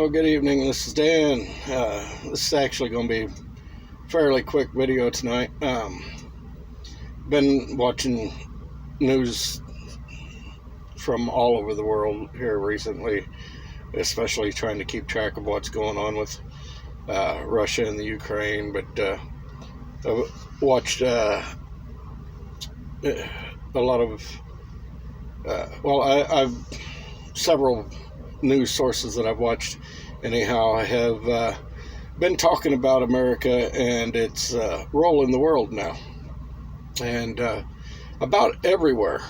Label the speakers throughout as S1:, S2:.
S1: Well, good evening. This is Dan. This is actually going to be a fairly quick video tonight. Been watching news from all over the world here recently, especially trying to keep track of what's going on with Russia and the Ukraine. But I watched a lot of, I've several news sources that I've watched anyhow have been talking about America and its role in the world now, and about everywhere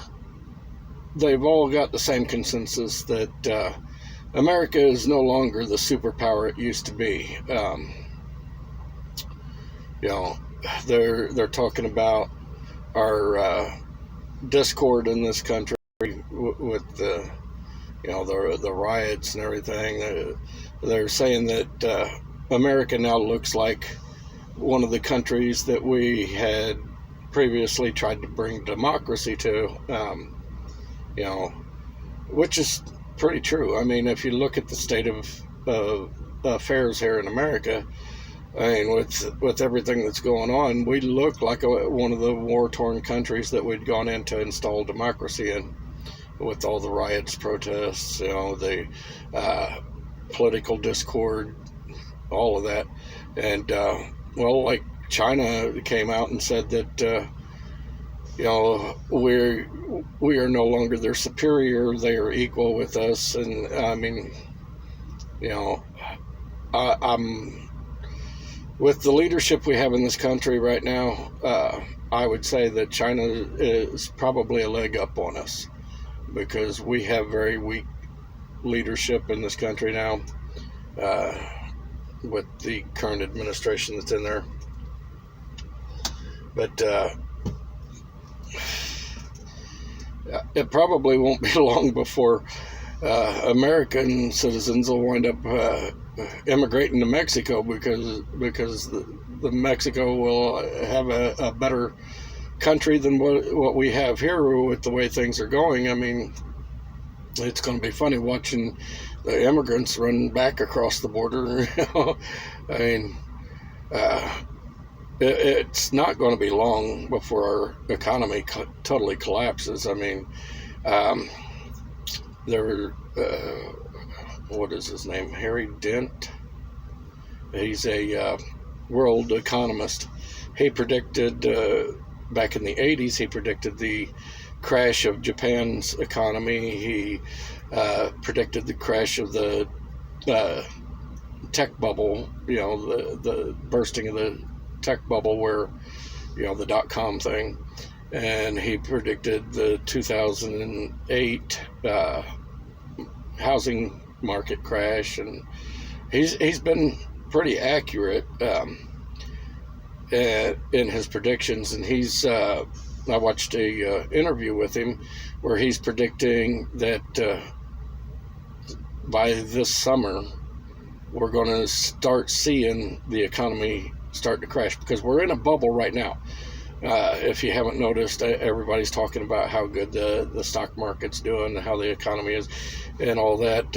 S1: they've all got the same consensus that America is no longer the superpower it used to be. They're talking about our discord in this country with the riots and everything. They're saying that America now looks like one of the countries that we had previously tried to bring democracy to, which is pretty true. I mean, if you look at the state of affairs here in America, I mean, with everything that's going on, we look like one of the war-torn countries that we'd gone in to install democracy in, with all the riots, protests, the political discord, all of that. And like China came out and said that we are no longer their superior, they are equal with us. And I mean, I'm with the leadership we have in this country right now, I would say that China is probably a leg up on us, because we have very weak leadership in this country now, with the current administration that's in there. But it probably won't be long before American citizens will wind up immigrating to Mexico, because the Mexico will have a better country than what we have here with the way things are going. I mean, it's going to be funny watching the immigrants run back across the border. I mean, it's not going to be long before our economy totally collapses. I mean, what is his name? Harry Dent. He's a world economist. He predicted back in the 80s, he predicted the crash of Japan's economy. He predicted the crash of the tech bubble, the bursting of the tech bubble, where, the dot-com thing. And he predicted the 2008 housing market crash. And he's been pretty accurate in his predictions. And I watched a interview with him where he's predicting that by this summer we're going to start seeing the economy start to crash, because we're in a bubble right now. If you haven't noticed, everybody's talking about how good the stock market's doing, how the economy is, and all that.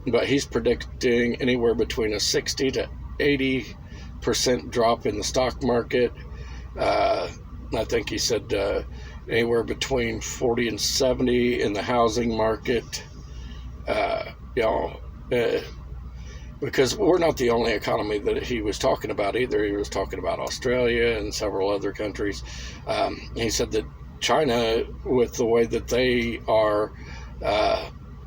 S1: But he's predicting anywhere between a 60 to 80% drop in the stock market. I think he said anywhere between 40 and 70 in the housing market. Because we're not the only economy that he was talking about either. He was talking about Australia and several other countries. He said that China, with the way that they are,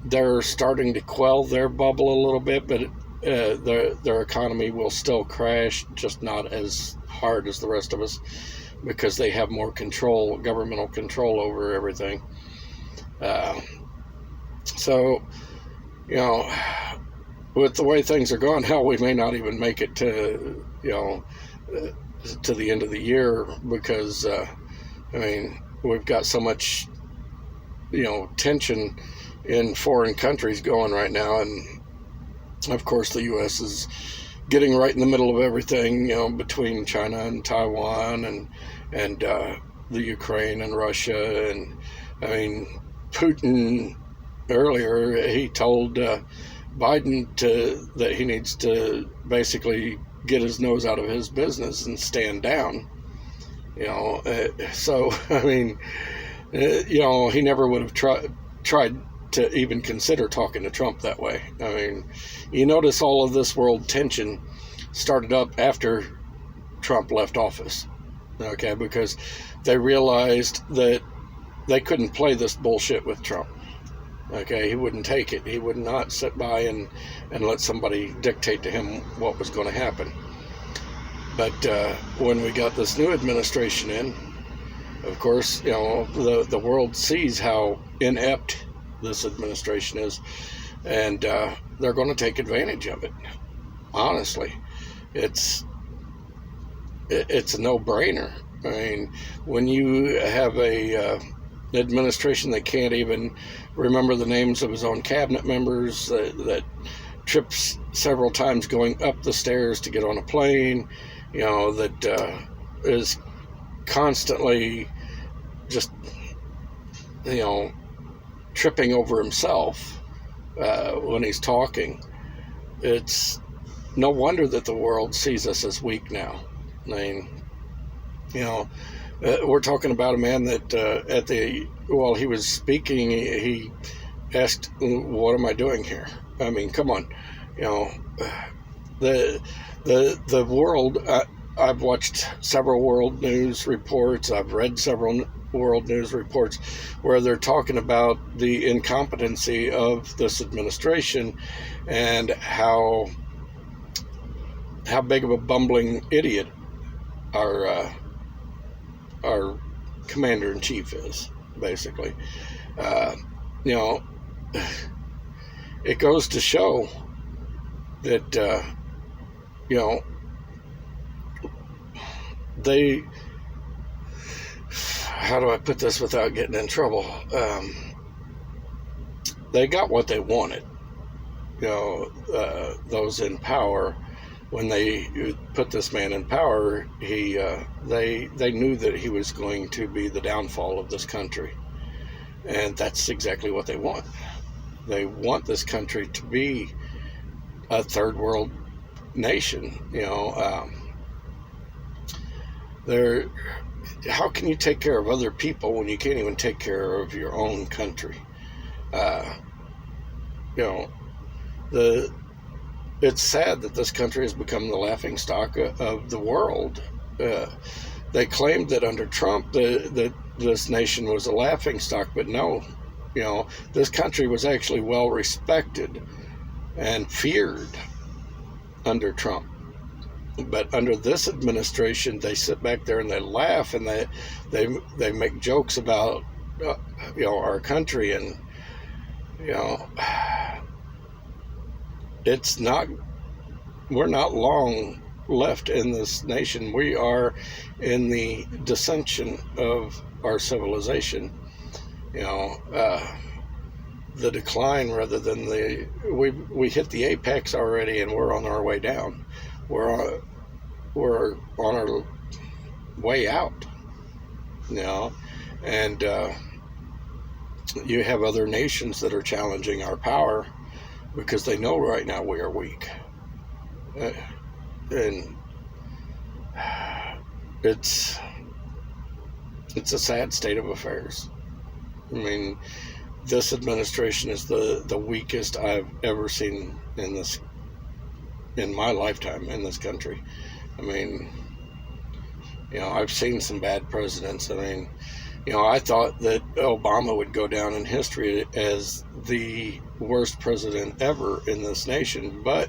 S1: they're starting to quell their bubble a little bit, but their economy will still crash, just not as hard as the rest of us, because they have more control, governmental control over everything. With the way things are going, hell, we may not even make it to the end of the year, because we've got so much tension in foreign countries going right now. And of course the U.S. is getting right in the middle of everything, between China and Taiwan and the Ukraine and Russia. And I mean, Putin earlier, he told Biden that he needs to basically get his nose out of his business and stand down. So I mean, he never would have tried to even consider talking to Trump that way. I mean, you notice all of this world tension started up after Trump left office, okay, because they realized that they couldn't play this bullshit with Trump. Okay, he wouldn't take it. He would not sit by and let somebody dictate to him what was going to happen. But when we got this new administration in, of course, the world sees how inept this administration is, and they're going to take advantage of it. Honestly, it's a no-brainer. I mean, when you have a administration that can't even remember the names of his own cabinet members, that trips several times going up the stairs to get on a plane, that is constantly just, tripping over himself when he's talking. It's no wonder that the world sees us as weak now. I mean, we're talking about a man that while he was speaking, he asked, "What am I doing here?" I mean, come on, the world. I've watched several world news reports. I've read several world news reports where they're talking about the incompetency of this administration and how big of a bumbling idiot our commander-in-chief is, basically. It goes to show that they, how do I put this without getting in trouble? They got what they wanted. Those in power, when they put this man in power, they knew that he was going to be the downfall of this country, and that's exactly what they want. They want this country to be a third world nation. How can you take care of other people when you can't even take care of your own country? It's sad that this country has become the laughingstock of the world. They claimed that under Trump that this nation was a laughingstock, but no. This country was actually well respected and feared under Trump. But under this administration, they sit back there and they laugh and they make jokes about our country, and we're not long left in this nation. We are in the descension of our civilization. The decline rather than we hit the apex already, and we're on our way down. We're on our way out, and you have other nations that are challenging our power because they know right now we are weak, and it's a sad state of affairs. I mean, this administration is the weakest I've ever seen in my lifetime in this country. I mean, I've seen some bad presidents. I mean, I thought that Obama would go down in history as the worst president ever in this nation, but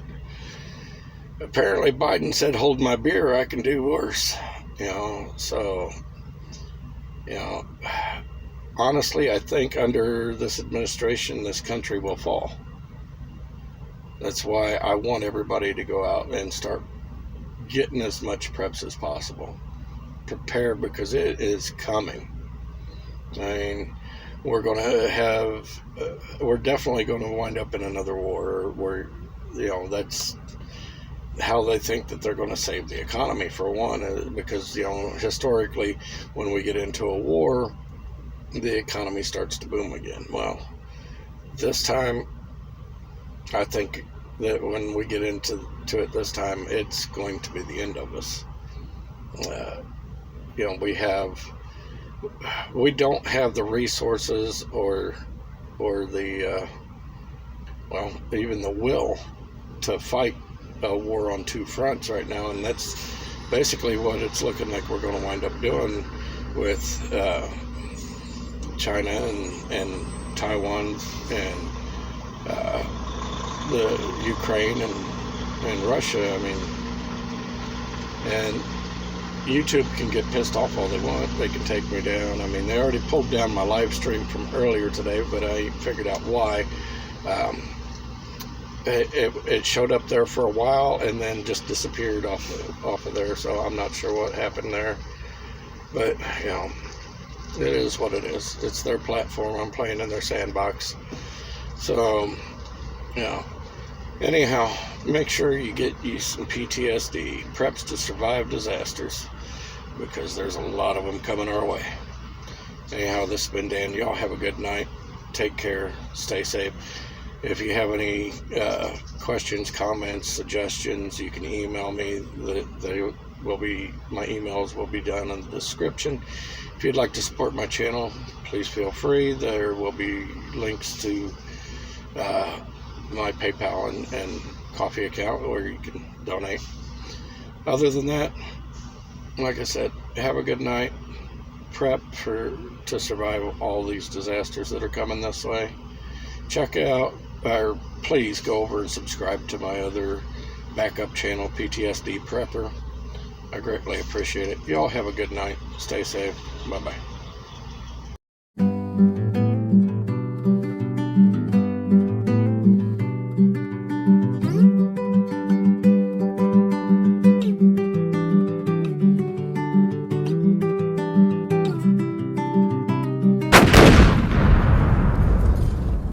S1: apparently Biden said, "Hold my beer, I can do worse." So, honestly, I think under this administration, this country will fall. That's why I want everybody to go out and start getting as much preps as possible. Prepare, because it is coming. I mean, we're definitely going to wind up in another war where, that's how they think that they're going to save the economy, for one, because, historically, when we get into a war, the economy starts to boom again. Well, this time, I think that when we get into it this time, it's going to be the end of us. You know, we don't have the resources or the well, even the will to fight a war on two fronts right now, and that's basically what it's looking like we're going to wind up doing with China and Taiwan and the Ukraine and Russia. I mean, and YouTube can get pissed off all they want. They can take me down. I mean, they already pulled down my live stream from earlier today, but I figured out why. It showed up there for a while and then just disappeared off of there. So I'm not sure what happened there. But, you know, it is what it is. It's their platform. I'm playing in their sandbox. So, you know, anyhow, make sure you get you some PTSD, preps to survive disasters, because there's a lot of them coming our way. Anyhow, this has been Dan. Y'all have a good night. Take care. Stay safe. If you have any questions, comments, suggestions, you can email me. My emails will be down in the description. If you'd like to support my channel, please feel free. There will be links to my PayPal and coffee account where you can donate. Other than that, like I said, have a good night. Prep to survive all these disasters that are coming this way. Check out, or please go over and subscribe to my other backup channel, PTSD Prepper. I greatly appreciate it. Y'all have a good night. Stay safe. Bye-bye.